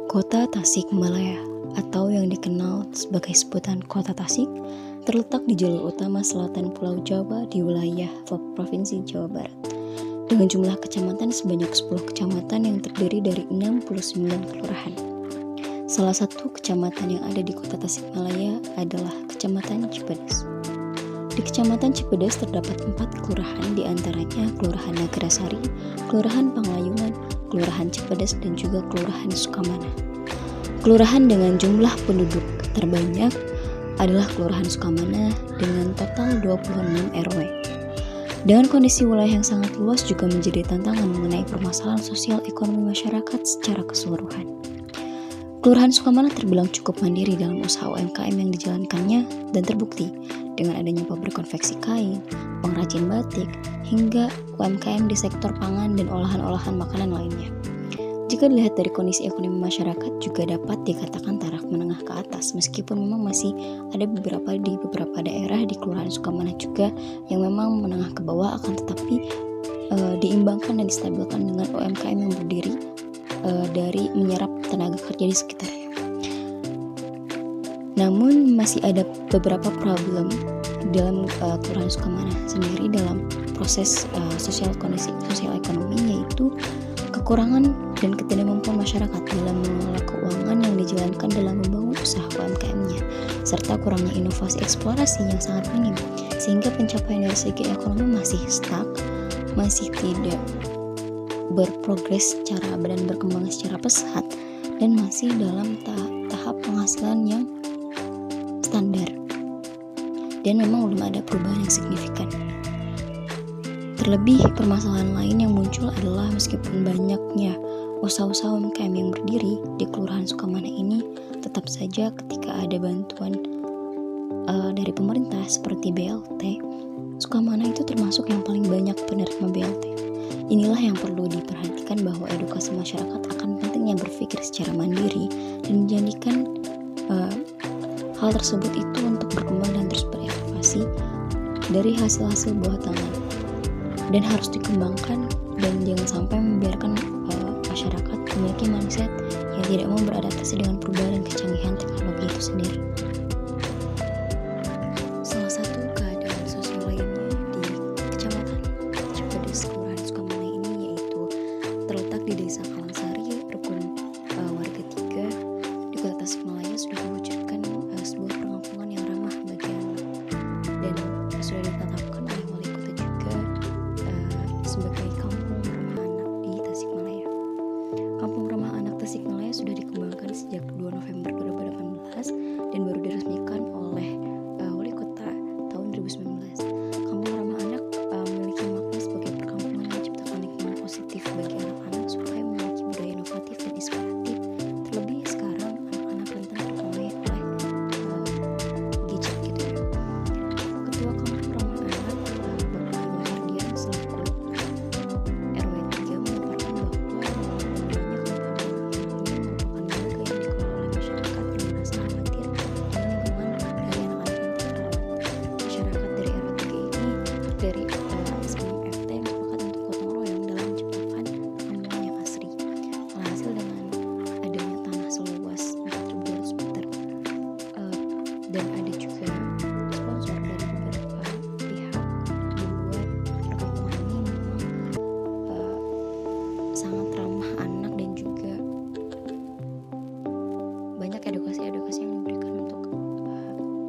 Kota Tasikmalaya atau yang dikenal sebagai sebutan Kota Tasik terletak di jalur utama selatan Pulau Jawa di wilayah Provinsi Jawa Barat dengan jumlah kecamatan sebanyak 10 kecamatan yang terdiri dari 69 kelurahan. Salah satu kecamatan yang ada di Kota Tasikmalaya adalah Kecamatan Cipedes. Di Kecamatan Cipedes terdapat 4 kelurahan, di antaranya Kelurahan Nagrasari, Kelurahan Panglayungan, Kelurahan Cipedes, dan juga Kelurahan Sukamana. Kelurahan dengan jumlah penduduk terbanyak adalah Kelurahan Sukamana dengan total 26 RW. Dengan kondisi wilayah yang sangat luas juga menjadi tantangan mengenai permasalahan sosial ekonomi masyarakat secara keseluruhan. Kelurahan Sukamana terbilang cukup mandiri dalam usaha UMKM yang dijalankannya dan terbukti dengan adanya pabrik konveksi kain, pengrajin batik, hingga UMKM di sektor pangan dan olahan-olahan makanan lainnya. Jika dilihat dari kondisi ekonomi masyarakat juga dapat dikatakan taraf menengah ke atas, meskipun memang masih ada beberapa daerah di Kelurahan Sukamana juga yang memang menengah ke bawah, akan tetapi diimbangkan dan distabilkan dengan UMKM yang berdiri dari menyerap tenaga kerja di sekitarnya. Namun masih ada beberapa problem dalam Kelurahan Sukamana sendiri dalam proses kondisi sosial ekonomi, yaitu kekurangan dan ketidakmampuan masyarakat dalam mengelola keuangan yang dijalankan dalam membangun usaha UMKM-nya, serta kurangnya inovasi eksplorasi yang sangat minim, sehingga pencapaian dari segi ekonomi masih stuck, masih tidak berprogres dan berkembang secara pesat, dan masih dalam tahap penghasilan yang standar, dan memang belum ada perubahan yang signifikan. Terlebih, permasalahan lain yang muncul adalah meskipun banyaknya usaha-usaha UMKM yang berdiri di Kelurahan Sukamana ini, tetap saja ketika ada bantuan dari pemerintah seperti BLT, Sukamana itu termasuk yang paling banyak penerima BLT. Inilah yang perlu diperhatikan, bahwa edukasi masyarakat akan pentingnya berpikir secara mandiri dan menjadikan hal tersebut itu untuk berkembang dan terus berinovasi dari hasil-hasil buah tangan, dan harus dikembangkan, dan jangan sampai membiarkan masyarakat memiliki mindset yang tidak mau beradaptasi dengan perubahan dan kecanggihan teknologi itu sendiri. Salah satu keadaan sosial lainnya di Kecamatan Cipedes, Kelurahan Sukamana ini yaitu terletak di Desa Kalangsari, Rukun Warga 3 di Kota Tasikmalaya, sudah mewujudkan sebuah perkampungan yang ramah bagi anak, dan sudah ditetapkan oleh wali kota juga sebagai Kampung Ramah Anak di Tasikmalaya. Kampung Ramah Anak Tasikmalaya sudah dikembangkan sejak 2 November 2018 dan baru diresmikan oleh wali kota tahun 2019. Kampung Ramah Anak memiliki makna sebagai perkampungan yang menciptakan lingkungan positif bagi anak-anak supaya memiliki budaya inovatif dan inspiratif. Terlebih sekarang anak-anak rentan terpengaruh oleh gadget gitu ya. Ketua Kampung Ramah Anak, Bapak Iwan Herdian selaku RW 3 memaparkan bahwa banyak lembaga yang dikelola oleh masyarakat yang merasa khawatir dengan lingkungan dari anak-anak yang terlewat. Masyarakat dari RW 3 ini dari SMM FT sepakat untuk gotong royong dalam menciptakan perkampungan yang asri. Alhasil dengan adanya tanah seluas 4.200 meter dan ada juga sponsor dari beberapa pihak, membuat perkampungan ini memang sangat ramah anak, dan juga banyak edukasi yang diberikan untuk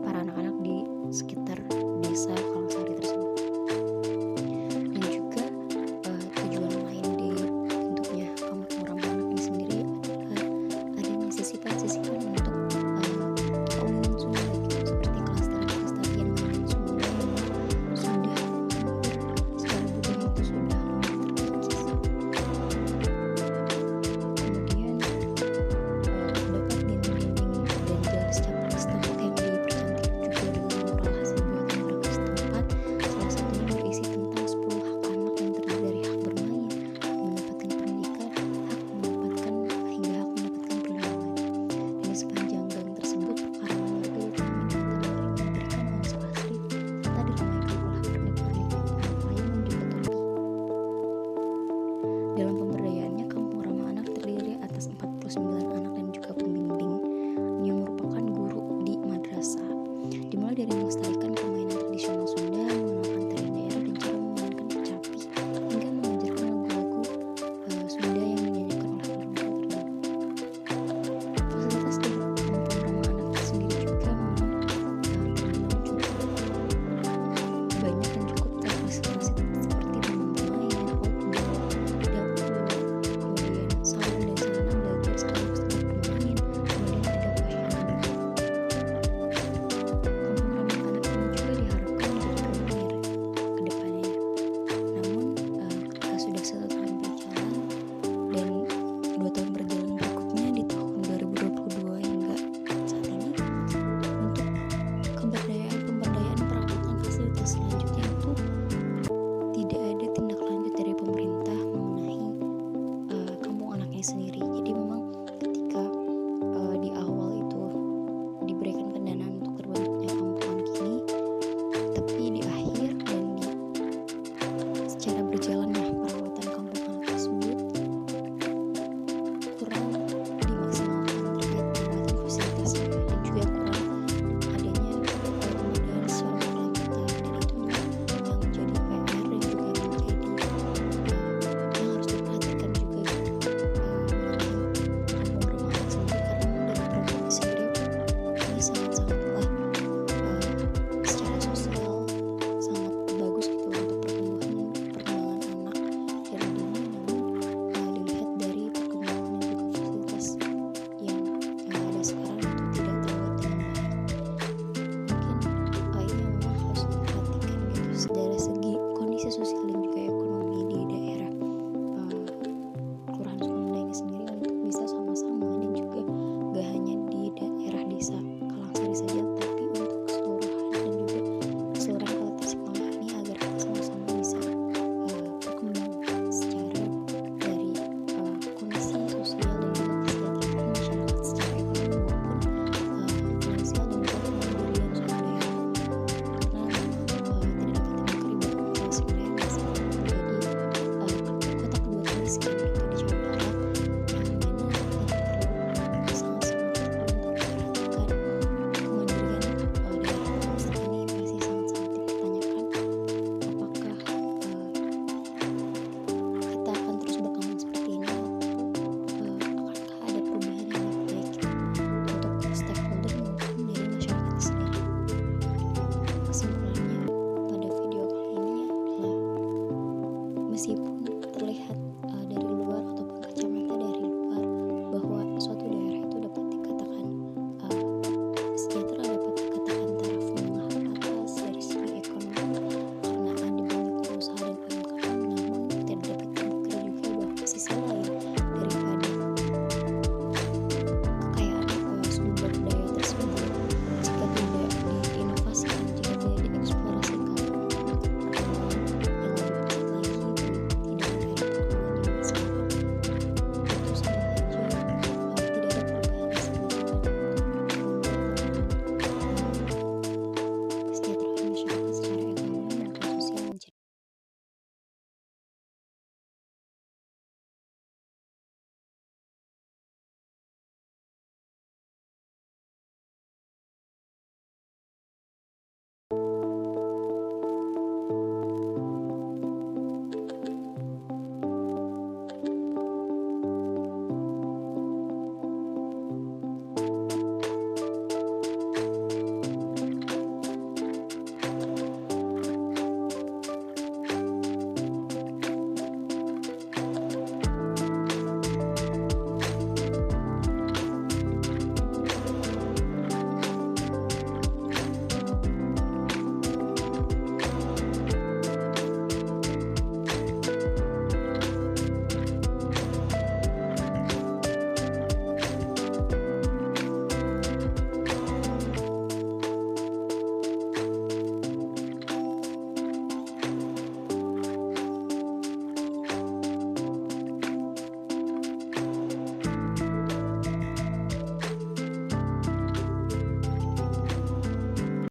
para anak-anak di sekitar desa Kalangsari tersebut. Dan juga tujuan lain dibentuknya Kampung Ramah Anak ini sendiri adalah adanya sisipan-sisipan untuk keunikan Sunda, gitu, seperti kelestarian mainan Sunda yang sudah secara budaya itu sudah terkikis. Kemudian terdapat dinding-dinding dan garis capek setempat yang dipercantik juga dengan moral hasil buatan warga setempat. Salah satunya berisi tentang 10 hak anak yang terdiri dari hak bermain, mendapatkan pendidikan, hak mendapatkan hingga hak mendapatkan perlindungan. Dan di sepanjang gang tersebut, pekarangan warga ditemani dengan tanda yang memberikan nuansa asri, serta diramaikan oleh pernikahan payung juga topi. Dalam pemberdayaannya, Kampung Ramah Anak terdiri atas 49